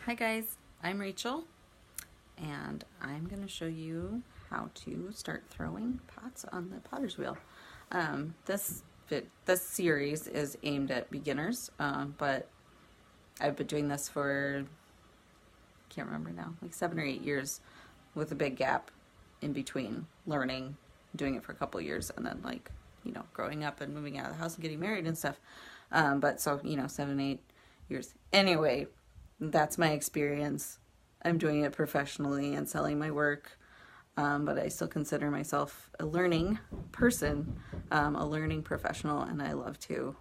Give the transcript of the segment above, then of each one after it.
Hi guys, I'm Rachel and I'm going to show you how to start throwing pots on the potter's wheel. This series is aimed at beginners, but I've been doing this for, can't remember now, like 7 or 8 years with a big gap in between learning, doing it for a couple years, and then growing up and moving out of the house and getting married and stuff. But so, 7, 8 years. Anyway, that's my experience. I'm doing it professionally and selling my work, but I still consider myself a learning person, a learning professional, and I love to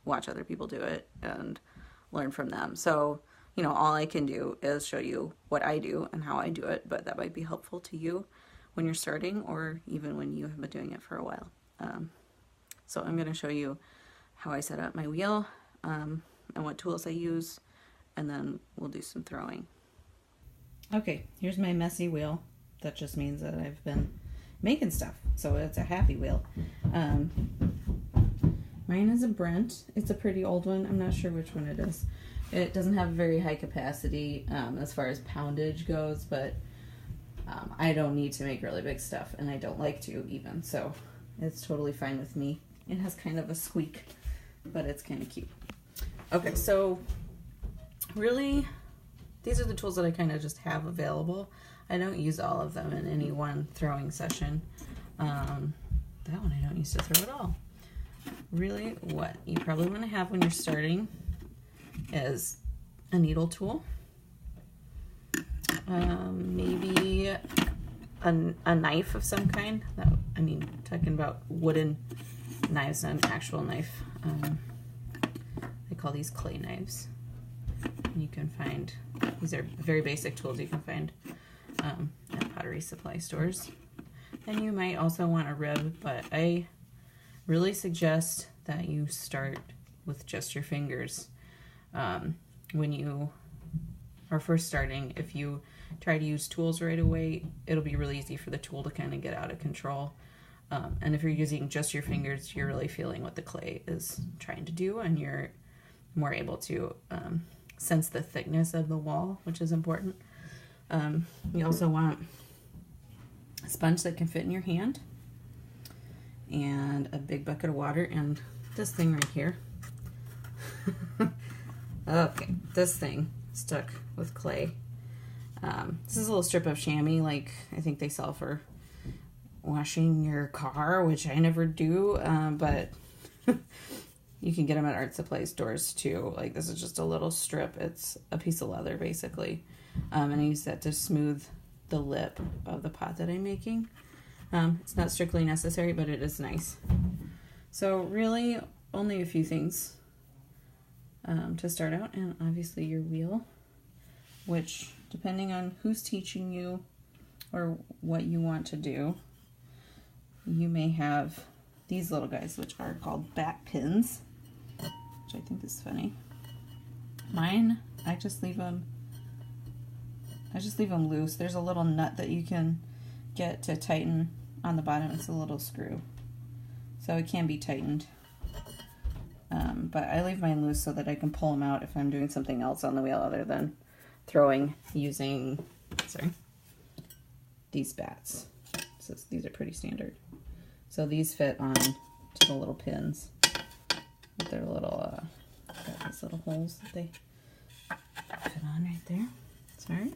watch other people do it and learn from them. So, all I can do is show you what I do and how I do it, but that might be helpful to you when you're starting or even when you have been doing it for a while. So I'm going to show you how I set up my wheel and what tools I use, and then we'll do some throwing. Okay, here's my messy wheel. That just means that I've been making stuff, so it's a happy wheel. Mine is a Brent. It's a pretty old one. I'm not sure which one it is. It doesn't have very high capacity as far as poundage goes, but I don't need to make really big stuff, and I don't like to even, so it's totally fine with me. It has kind of a squeak, but it's kind of cute. Okay, so really, these are the tools that I kind of just have available. I don't use all of them in any one throwing session. That one I don't use to throw at all. Really, what you probably want to have when you're starting is a needle tool, maybe a knife of some kind. Talking about wooden knives, not an actual knife. I call these clay knives. And you can find, these are very basic tools you can find at pottery supply stores. And you might also want a rib, but I really suggest that you start with just your fingers. When you are first starting, if you try to use tools right away, it'll be really easy for the tool to kind of get out of control. And if you're using just your fingers, you're really feeling what the clay is trying to do, and you're more able to sense the thickness of the wall, which is important. You also want a sponge that can fit in your hand, and a big bucket of water, and this thing right here. Okay, this thing stuck with clay. This is a little strip of chamois, like I think they sell for washing your car, which I never do, but you can get them at art supply stores too. Like, this is just a little strip. It's a piece of leather basically, and I use that to smooth the lip of the pot that I'm making. It's not strictly necessary, but it is nice. So really only a few things to start out, and obviously your wheel, which depending on who's teaching you or what you want to do, you may have these little guys, which are called back pins, which I think is funny. Mine, I just leave them loose. There's a little nut that you can get to tighten on the bottom. It's a little screw, so it can be tightened. But I leave mine loose so that I can pull them out if I'm doing something else on the wheel other than throwing using, these bats. So these are pretty standard. So these fit on to the little pins with their little, got these little holes that they fit on right there. Sorry.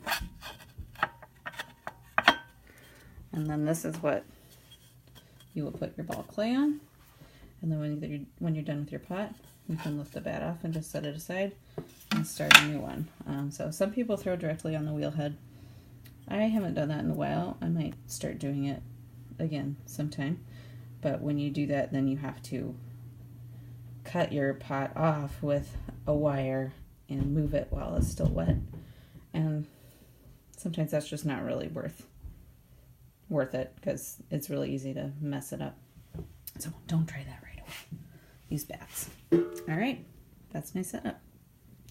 And then this is what you will put your ball of clay on. And then when you're done with your pot, you can lift the bat off and just set it aside and start a new one. So some people throw directly on the wheel head. I haven't done that in a while. I might start doing it again sometime. But when you do that, then you have to cut your pot off with a wire and move it while it's still wet. And sometimes that's just not really worth it, because it's really easy to mess it up. So don't try that right away. Use bats. All right, that's my setup.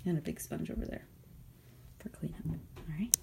And a big sponge over there for cleanup. All right.